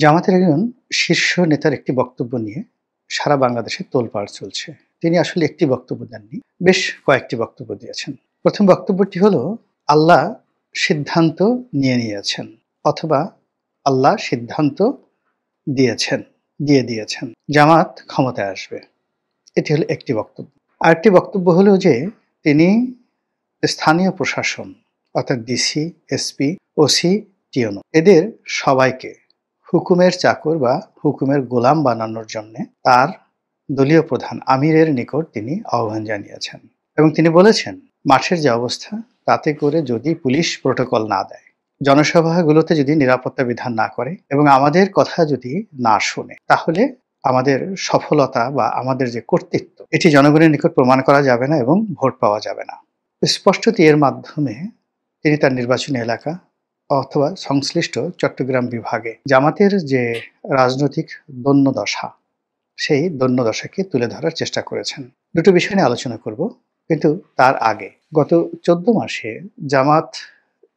জামাতের একজন শীর্ষ নেতার একটি বক্তব্য নিয়ে সারা বাংলাদেশে তোলপাড় চলছে। তিনি আসলে একটি বক্তব্য দেননি, বেশ কয়েকটি বক্তব্য দিয়েছেন। প্রথম বক্তব্যটি হলো, আল্লাহ সিদ্ধান্ত নিয়ে নিয়েছেন অথবা আল্লাহ সিদ্ধান্ত দিয়েছেন, দিয়ে দিয়েছেন জামাত ক্ষমতায় আসবে। এটি হলো একটি বক্তব্য। আরেকটি বক্তব্য হলো যে তিনি স্থানীয় প্রশাসন অর্থাৎ ডিসি, এসপি, ওসি, টিওনো এদের সবাইকে হুকুমের চাকর বা হুকুমের গোলাম বানানোর জন্য তার দলীয় প্রধান আমিরের নিকট তিনি আহ্বান জানিয়েছেন এবং তিনি বলেছেন, মাঠের যে অবস্থা তাতে করে যদি পুলিশ প্রোটোকল না দেয়, জনসভাগুলোতে যদি নিরাপত্তা বিধান না করে এবং আমাদের কথা যদি না শোনে, তাহলে আমাদের সফলতা বা আমাদের যে কর্তৃত্ব এটি জনগণের নিকট প্রমাণ করা যাবে না এবং ভোট পাওয়া যাবে না। স্পষ্টতই এর মাধ্যমে তিনি তার নির্বাচনী এলাকা অথবা সংশ্লিষ্ট চট্টগ্রাম বিভাগে জামাতের যে রাজনৈতিক দৈন্যদশা, সেই দৈন্যদশাকে তুলে ধরার চেষ্টা করেছেন। দুটো বিষয় নিয়ে আলোচনা করব, কিন্তু তার আগে গত 14 মাসে জামাত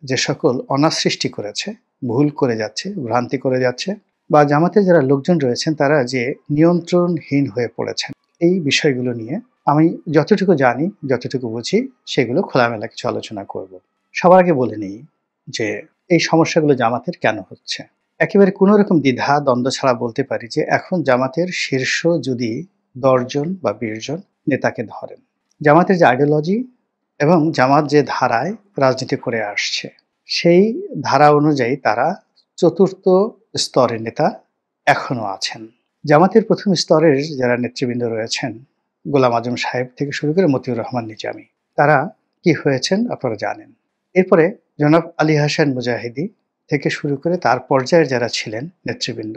যে সকল অনার সৃষ্টি করেছে, ভুল করে যাচ্ছে, ভ্রান্তি করে যাচ্ছে, বা জামাতের যারা লোকজন রয়েছেন তারা যে নিয়ন্ত্রণহীন হয়ে পড়েছেন, এই বিষয়গুলো নিয়ে আমি যতটুকু জানি, যতটুকু বুঝি, সেগুলো খোলামেলা কিছু আলোচনা করব। সবার আগে বলে নিই যে এই সমস্যাগুলো জামাতের কেন হচ্ছে। একেবারে কোনো রকম দ্বিধা দ্বন্দ্ব ছাড়া বলতে পারি যে এখন জামাতের শীর্ষ যদি 10 জন বা 20 জন নেতাকে ধরেন, জামাতের যে আইডিওলজি এবং জামাত যে ধারায় রাজনীতি করে আসছে, সেই ধারা অনুযায়ী তারা চতুর্থ স্তরের নেতা এখনো আছেন। জামাতের প্রথম স্তরের যারা নেতৃবৃন্দ রয়েছেন, গোলাম আজম সাহেব থেকে শুরু করে মতিউর রহমান নিজামী, তারা কি হয়েছেন আপনারা জানেন। এরপরে জনাব আলী হাসান মুজাহিদি থেকে শুরু করে তার পর্যায়ের যারা ছিলেন নেতৃবৃন্দ,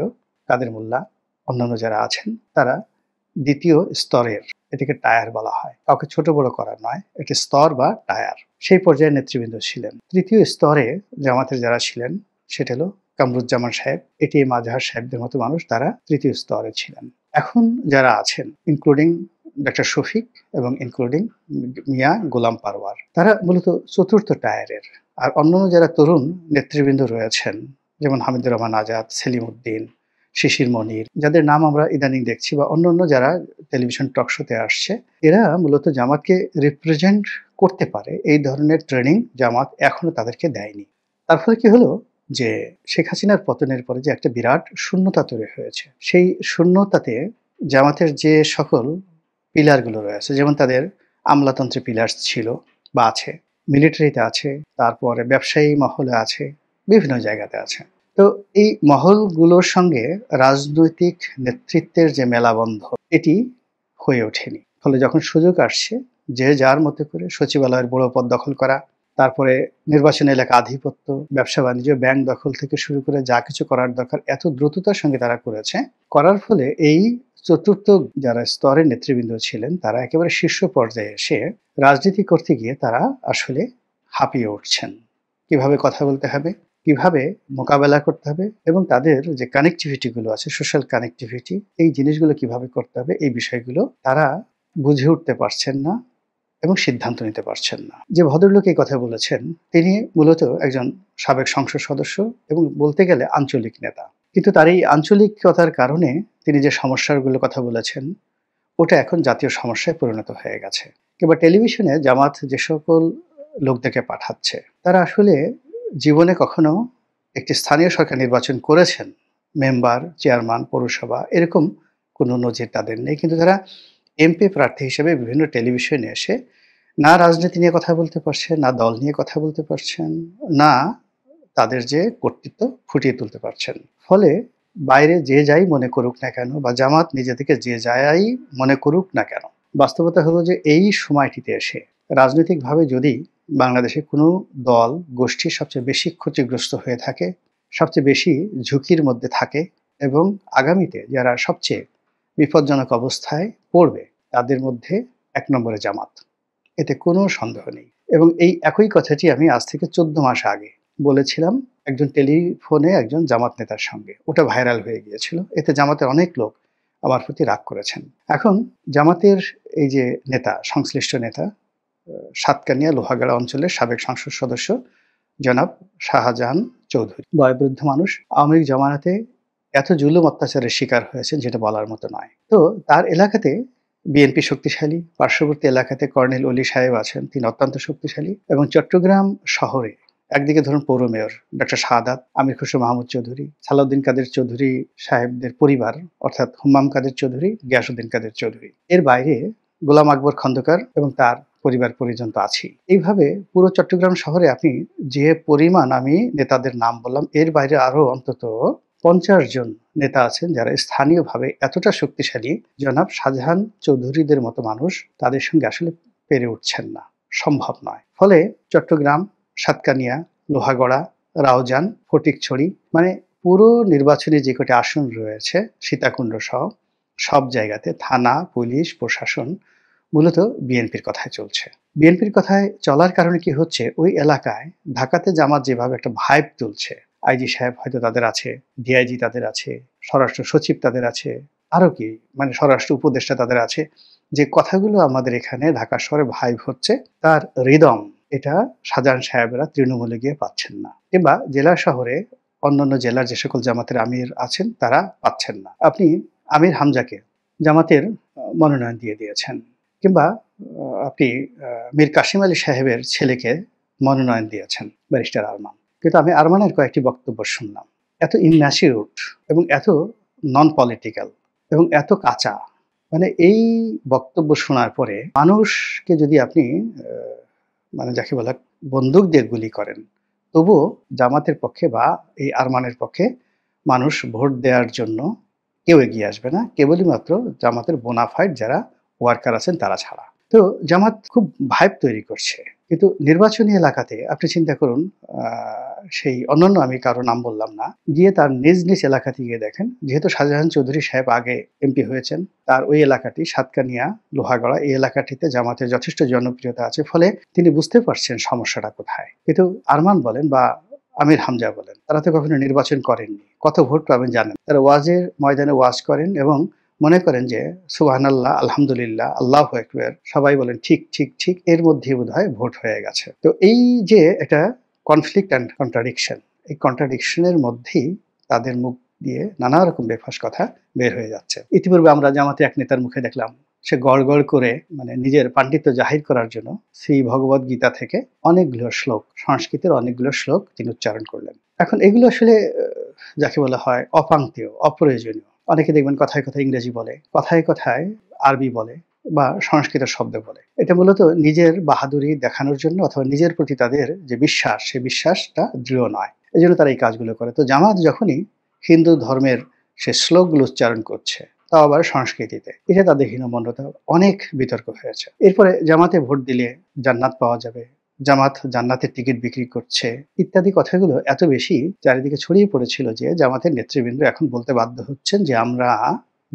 কাদের মোল্লা, অন্যান্য যারা আছেন, তারা দ্বিতীয় স্তরের, এটিকে টায়ার বলা হয়, কাউকে ছোট বড় করা নয়, এটি স্তর বা টায়ার, সেই পর্যায়ের নেতৃবৃন্দ ছিলেন। তৃতীয় স্তরে জামাতের যারা ছিলেন সেটা হলো কামরুজ্জামান সাহেব, এটি মাজহার সাহেবদের মতো মানুষ, তারা তৃতীয় স্তরে ছিলেন। এখন যারা আছেন ইনক্লুডিং ডক্টর শফিক এবং ইনক্লুডিং মিয়া গোলাম পারওয়ার, তারা মূলত চতুর্থ টায়ারের। আর অন্যান্য যারা তরুণ নেতৃবৃন্দ রয়েছেন, যেমন হামিদুর রহমান আজাদ, সেলিম উদ্দিন, শিশির মনির, যাদের নাম আমরা ইদানিং দেখছি, বা অন্যান্য যারা টেলিভিশন টক শোতে আসছে, এরা মূলত জামাতকে রিপ্রেজেন্ট করতে পারে এই ধরনের ট্রেনিং জামাত এখনো তাদেরকে দেয়নি। তার ফলে কি হলো যে শেখ হাসিনার পতনের পরে যে একটা বিরাট শূন্যতা তৈরি হয়েছে, সেই শূন্যতাতে জামাতের যে সকল পিলারগুলো রয়েছে, যেমন তাদের আমলাতন্ত্রে পিলার ছিল বা আছে, মিলিটারিতে আছে, তারপরে ব্যবসায়ী মহলে আছে, বিভিন্ন জায়গাতে আছে। তো এই মহলগুলোর সঙ্গে রাজনৈতিক নেতৃত্বের যে মেলাবন্ধন, এটি হয়ে ওঠেনি। ফলে যখন সুযোগ আসছে, যে যার মতো করে সচিবালয়ের বড় পদ দখল করা, তারপরে নির্বাচন এলাকা আধিপত্য, ব্যবসা বাণিজ্য, ব্যাংক দখল থেকে শুরু করে যা কিছু করার দরকার এত দ্রুততার সঙ্গে তারা করেছে, করার ফলে এই চতুর্থ যারা স্তরের নেতৃবৃন্দ ছিলেন তারা একেবারে শীর্ষ পর্যায়ে এসে রাজনীতি করতে গিয়ে তারা আসলে হাঁপিয়ে উঠছেন। কিভাবে কথা বলতে হবে, কিভাবে মোকাবেলা করতে হবে, এবং তাদের যে কানেক্টিভিটি গুলো আছে, সোশ্যাল কানেক্টিভিটি, এই জিনিসগুলো কিভাবে করতে হবে, এই বিষয়গুলো তারা বুঝে উঠতে পারছেন না এবং সিদ্ধান্ত নিতে পারছেন না। যে ভদ্রলোক এই কথা বলেছেন, তিনি মূলত একজন সাবেক সংসদ সদস্য এবং বলতে গেলে আঞ্চলিক নেতা, কিন্তু তার এই আঞ্চলিকতার কারণে তিনি যে সমস্যাগুলোর কথা বলেছেন, ওটা এখন জাতীয় সমস্যায় পরিণত হয়ে গেছে। কিংবা টেলিভিশনে জামাত যে সকল লোকদেরকে পাঠাচ্ছে, তারা আসলে জীবনে কখনো একটি স্থানীয় সরকার নির্বাচন করেছেন, মেম্বার, চেয়ারম্যান, পৌরসভা, এরকম কোনো নজির তাদের নেই, কিন্তু তারা এমপি প্রার্থী হিসেবে বিভিন্ন টেলিভিশনে এসে না রাজনীতি নিয়ে কথা বলতে পারছেন, না দল নিয়ে কথা বলতে পারছেন, না তাদের যে কর্তৃত্ব ফুটিয়ে তুলতে পারছেন। ফলে বাইরে যে যাই মনে করুক না কেন, বা জামাত নিজে থেকে যে যাই মনে করুক না কেন, বাস্তবতা হলো যে এই সময়টিতে এসে রাজনৈতিকভাবে যদি বাংলাদেশে কোনো দল গোষ্ঠী সবচেয়ে বেশি ক্ষতিগ্রস্ত হয়ে থাকে, সবচেয়ে বেশি ঝুঁকির মধ্যে থাকে, এবং আগামীতে যারা সবচেয়ে বিপজ্জনক অবস্থায় পড়বে, তাদের মধ্যে 1 নম্বরে জামাত, এতে কোনো সন্দেহ নেই। এবং এই একই কথাটি আমি আজ থেকে 14 মাস আগে বলেছিলাম একজন টেলিফোনে একজন জামাত নেতার সঙ্গে, ওটা ভাইরাল হয়ে গিয়েছিল। এতে জামাতের অনেক লোক আমার প্রতি রাগ করেছেন। এখন জামাতের এই যে নেতা, সংশ্লিষ্ট নেতা, সাতকানিয়া লোহাগাড়া অঞ্চলের সাবেক সংসদ সদস্য জনাব শাহজাহান চৌধুরী, বয়োবৃদ্ধ মানুষ, আওয়ামী লীগ জমানাতে এত জুলুম অত্যাচারের শিকার হয়েছেন যেটা বলার মতো নয়। তো তার এলাকাতে বিএনপি শক্তিশালী, পার্শ্ববর্তী এলাকাতে কর্নেল অলি সাহেব আছেন, তিনি অত্যন্ত শক্তিশালী এবং চট্টগ্রাম শহরে একদিকে ধরুন পৌর মেয়র ডক্টর শাহাদাত, আমির খসরু মাহমুদ চৌধুরী, সালাউদ্দিন কাদের চৌধুরী সাহেবদের পরিবার অর্থাৎ হুম্মাম কাদের চৌধুরী, গিয়াসউদ্দিন কাদের চৌধুরী। এর বাইরে গোলাম আকবর খন্দকার এবং তার পরিবার পরিজন তো আছেই। এইভাবে পুরো চট্টগ্রাম শহরে আপনি যে পরিমাণ আমি নেতাদের নাম বললাম, এর বাইরে আরো অন্তত ৫০ জন নেতা আছেন যারা স্থানীয়ভাবে এতটা শক্তিশালী, জনাব শাহজাহান চৌধুরীদের মতো মানুষ তাদের সঙ্গে আসলে পেরে উঠছেন না, সম্ভব নয়। ফলে চট্টগ্রাম, সাতকানিয়া, লোহাগড়া, রাউজান, ফটিকছড়ি মানে পুরো নির্বাচনী যে কটি আসন রয়েছে সীতাকুণ্ড সহ সব জায়গাতে থানা, পুলিশ, প্রশাসন মূলত বিএনপির কথায় চলছে। বিএনপির কথায় চলার কারণে কি হচ্ছে, ওই এলাকায় ঢাকাতে জামাত যেভাবে একটা ভাইব তুলছে, আইজি সাহেব হয়তো তাদের আছে, ডিআইজি তাদের আছে, স্বরাষ্ট্র সচিব তাদের আছে, আরো কি মানে স্বরাষ্ট্র উপদেষ্টা তাদের আছে, যে কথাগুলো আমাদের এখানে ঢাকা শহরে ভাইব হচ্ছে তার রিদম এটা শাহজাহান সাহেবরা তৃণমূলে গিয়ে পাচ্ছেন না, কিংবা জেলা শহরে অন্যান্য জেলার যে সকল জামাতের আমির আছেন তারা পাচ্ছেন না। আপনি আমির হামজাকে জামাতের মনোনয়ন দিয়ে দিয়েছেন, কিংবা আপনি মীর কাসিম আলী সাহেবের ছেলেকে মনোনয়ন দিয়েছেন ব্যারিস্টার আরমান, কিন্তু আমি আরমানের কয়েকটি বক্তব্য শুনলাম, এত ইনম্যাচিউরড এবং এত নন পলিটিক্যাল এবং এত কাঁচা, মানে এই বক্তব্য শোনার পরে মানুষকে যদি আপনি মানে যাকে বলা বন্দুক দিয়ে গুলি করেন, তবুও জামাতের পক্ষে বা এই আরমানের পক্ষে মানুষ ভোট দেওয়ার জন্য কেউ এগিয়ে আসবে না, কেবলই মাত্র জামাতের বোনাফাইড যারা ওয়ার্কার আছেন তারা ছাড়া। তো জামাত খুব ভাইব তৈরি করছে, কিন্তু নির্বাচনী এলাকাতে আপনি চিন্তা করুন, সেই অন্যান্য আমি কারো নাম বললাম না, গিয়ে তার নিজ নিজ এলাকাতে গিয়ে দেখেন, যেহেতু শাহজাহান চৌধুরী সাহেব আগে এমপি হয়েছেন, তার ওই এলাকাটি সাতকানিয়া, লোহাগড়া, এই এলাকাটিতে জামাতের যথেষ্ট জনপ্রিয়তা আছে, ফলে তিনি বুঝতে পারছেন সমস্যাটা কোথায়। কিন্তু আরমান বলেন বা আমির হামজা বলেন, তারা তো কখনো নির্বাচন করেননি, কত ভোট পাবেন জানেন, তারা ওয়াজের ময়দানে ওয়াজ করেন এবং মনে করেন যে সুবহানাল্লাহ, আলহামদুলিল্লাহ, আল্লাহু আকবার, সবাই বলেন ঠিক ঠিক ঠিক, এর মধ্যেই বোধহয় ভোট হয়ে গেছে। তো এই যে একটা কনফ্লিক্ট অ্যান্ড কন্ট্রাডিকশন, এই কন্ট্রাডিকশনের মধ্যেই তাদের মুখ দিয়ে নানা রকম বেফাস কথা বের হয়ে যাচ্ছে। ইতিপূর্বে আমরা জামাতে এক নেতার মুখে দেখলাম, সে গড় গড় করে মানে নিজের পাণ্ডিত্য জাহির করার জন্য শ্রী ভগবদ গীতা থেকে অনেকগুলো শ্লোক, সংস্কৃতের অনেকগুলো শ্লোক তিনি উচ্চারণ করলেন। এখন এগুলো আসলে যাকে বলা হয় অপাংক্তেয়, অপ্রয়োজনীয়। অনেকে দেখবেন কথায় কথায় ইংরেজি বলে, কথায় কথায় আরবি বলে বা সংস্কৃত শব্দ বলে। এটা মূলত নিজের বাহাদুরি দেখানোর জন্য অথবা নিজের প্রতি তাদের যে বিশ্বাস, সে বিশ্বাসটা দৃঢ় নয়, এই জন্য তারা এই কাজগুলো করে। তো জামাত যখনই হিন্দু ধর্মের সে শ্লোকগুলো উচ্চারণ করছে, তাও আবার সংস্কৃতিতে, এটা তাদের হীনমন্যতা, অনেক বিতর্ক হয়েছে। এরপরে জামাতে ভোট দিলে জান্নাত পাওয়া যাবে, জামাত জান্নাতের টিকিট বিক্রি করছে ইত্যাদি কথাগুলো এত বেশি চারিদিকে ছড়িয়ে পড়েছিল যে জামাতের নেতৃবৃন্দ এখন বলতে বাধ্য হচ্ছেন যে আমরা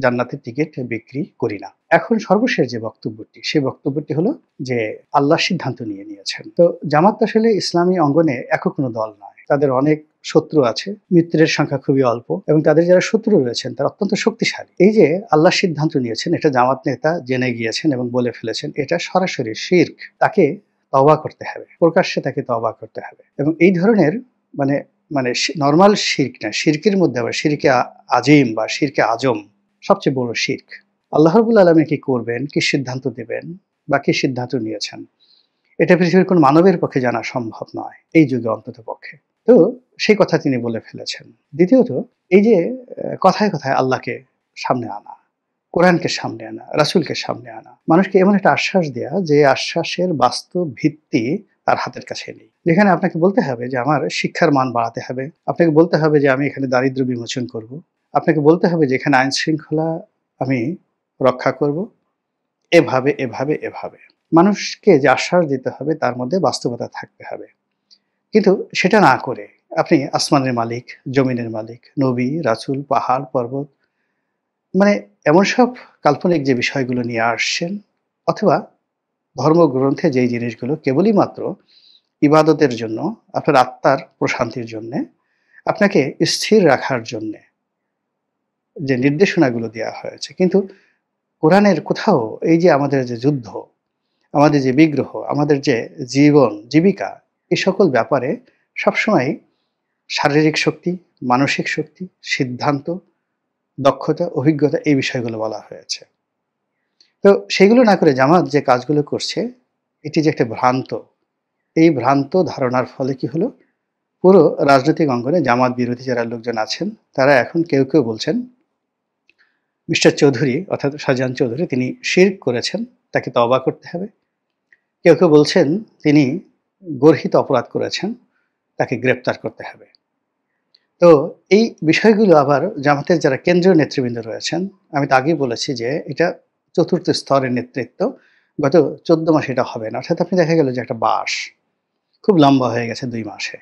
জান্নাতের টিকিট বিক্রি করি না। এখন সর্বশেষ যে বক্তব্যটি, সেই বক্তব্যটি হলো যে আল্লাহ সিদ্ধান্ত নিয়েছেন। তো জামাত আসলে ইসলামী অঙ্গনে একক কোনো দল নয়, তাদের অনেক শত্রু আছে, মিত্রের সংখ্যা খুবই অল্প এবং তাদের যারা শত্রু রয়েছেন তারা অত্যন্ত শক্তিশালী। এই যে আল্লাহ সিদ্ধান্ত নিয়েছেন, এটা জামাত নেতা জেনে গিয়েছেন এবং বলে ফেলেছেন, এটা সরাসরি শিরক, তাকে তওবা করতে হবে, প্রকাশ্যে তাকে তওবা করতে হবে। এবং এই ধরনের মানে মানে নর্মাল শিরক না, শিরকের মধ্যে আবার শিরকে আজিম বা শিরকে আজম সবচেয়ে বড় শিরক। আল্লাহ রাব্বুল আলামিন কি করবেন, কি সিদ্ধান্ত দেবেন বা কি সিদ্ধান্ত নিয়েছেন, এটা পৃথিবীর কোন মানবের পক্ষে জানা সম্ভব নয়, এই যুগে অন্তত পক্ষে। তো সেই কথা তিনি বলে ফেলেছেন। দ্বিতীয়ত, এই যে কথায় কথায় আল্লাহকে সামনে আনা, কোরআনকে সামনে আনা, রাসূলকে সামনে আনা, মানুষকে এমন একটা আশ্বাস দেয়া যে আশ্বাসের বাস্তব ভিত্তি তার হাতের কাছে নেই। যেখানে আপনাকে বলতে হবে যে আমার শিক্ষার মান বাড়াতে হবে, আপনাকে বলতে হবে যে আমি এখানে দারিদ্র্য বিমোচন করব, আপনাকে বলতে হবে যে এখানে আইন শৃঙ্খলা আমি রক্ষা করব, এভাবে এভাবে এভাবে মানুষকে যে আশ্বাস দিতে হবে তার মধ্যে বাস্তবতা থাকতে হবে। কিন্তু সেটা না করে আপনি আসমানের মালিক, জমিনের মালিক, নবী, রাসূল, পাহাড়, পর্বত, মানে এমন সব কাল্পনিক যে বিষয়গুলো নিয়ে আসছেন, অথবা ধর্মগ্রন্থে যেই জিনিসগুলো কেবলই মাত্র ইবাদতের জন্য, আপনার আত্মার প্রশান্তির জন্যে, আপনাকে স্থির রাখার জন্যে যে নির্দেশনাগুলো দেওয়া হয়েছে, কিন্তু কোরআনের কোথাও এই যে আমাদের যে যুদ্ধ, আমাদের যে বিগ্রহ, আমাদের যে জীবন জীবিকা, এই সকল ব্যাপারে সবসময় শারীরিক শক্তি, মানসিক শক্তি, সিদ্ধান্ত দক্ষতা, অভিজ্ঞতা এই বিষয়গুলো বলা হয়েছে। তো সেগুলো না করে জামাত যে কাজগুলো করছে, এটি যে একটা ভ্রান্ত, এই ভ্রান্ত ধারণার ফলে কি হলো? পুরো রাজনৈতিক অঙ্গনে জামাত বিরোধী যারা লোকজন আছেন, তারা এখন কেউ বলছেন মিস্টার চৌধুরী অর্থাৎ শাহজাহান চৌধুরী তিনি শিরক করেছেন, তাকে তওবা করতে হবে। কেউ বলছেন তিনি গর্হিত অপরাধ করেছেন, তাকে গ্রেপ্তার করতে হবে। তো এই বিষয়গুলো আবার জামাতের যারা কেন্দ্রীয় নেতৃবৃন্দ রয়েছেন, আমি তো আগেই বলেছি যে এটা চতুর্থ স্তরের নেতৃত্ব। গত ১৪ মাসে এটা হবে না। অর্থাৎ আপনি দেখা গেল যে একটা বাঁশ খুব লম্বা হয়ে গেছে ২ মাসে।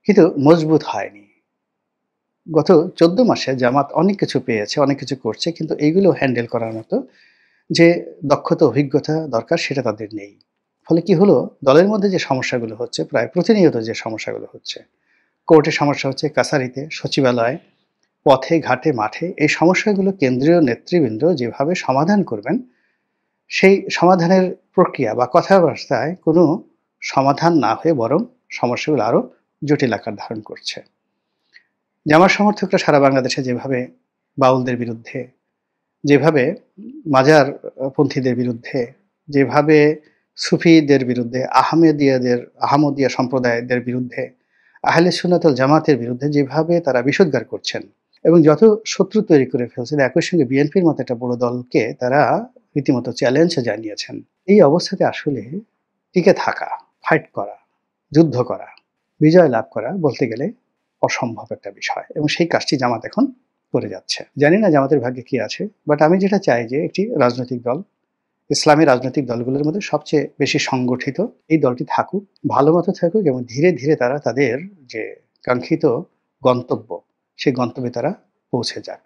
কিন্তু মজবুত হয়নি। গত ১৪ মাসে জামাত অনেক কিছু পেয়েছে, অনেক কিছু করছে। কিন্তু এইগুলো হ্যান্ডেল করার মতো যে দক্ষতা, অভিজ্ঞতা দরকার সেটা তাদের নেই। ফলে কি হলো? দলের মধ্যে যে সমস্যাগুলো হচ্ছে, প্রায় প্রতিনিয়ত যে সমস্যাগুলো হচ্ছে, কোর্টে সমস্যা হচ্ছে, কাছারিতে, সচিবালয়ে, পথে, ঘাটে, মাঠে এই সমস্যাগুলো কেন্দ্রীয় নেতৃবৃন্দ যেভাবে সমাধান করবেন, সেই সমাধানের প্রক্রিয়া বা কথাবার্তায় কোনো সমাধান না হয়ে বরং সমস্যাগুলো আরো জটিল আকার ধারণ করছে। জামাত সমর্থকরা সারা বাংলাদেশে যেভাবে বাউলদের বিরুদ্ধে, যেভাবে মাজার পন্থীদের বিরুদ্ধে, যেভাবে সুফিদের বিরুদ্ধে, আহমদিয়া সম্প্রদায়দের বিরুদ্ধে, আহলে সুন্নাত ওয়াল জামাতের বিরুদ্ধে যেভাবে তারা বিষোদ্গার করছেন এবং যত শত্রু তৈরি করে ফেলছেন, একই সঙ্গে বিএনপির মতো একটা বড় দলকে তারা রীতিমতো চ্যালেঞ্জ জানিয়েছেন। এই অবস্থাতে আসলে টিকে থাকা, ফাইট করা, যুদ্ধ করা, বিজয় লাভ করা বলতে গেলে অসম্ভব একটা বিষয় এবং সেই কাজটি জামাত এখন করে যাচ্ছে। জানি না জামাতের ভাগ্যে কি আছে, বাট আমি যেটা চাই যে একটি রাজনৈতিক দল, ইসলামী রাজনৈতিক দলগুলোর মধ্যে সবচেয়ে বেশি সংগঠিত এই দলটি থাকুক, ভালোমতো থাকুক এবং ধীরে তারা তাদের যে কাঙ্ক্ষিত গন্তব্য, সেই গন্তব্যে তারা পৌঁছে যাক।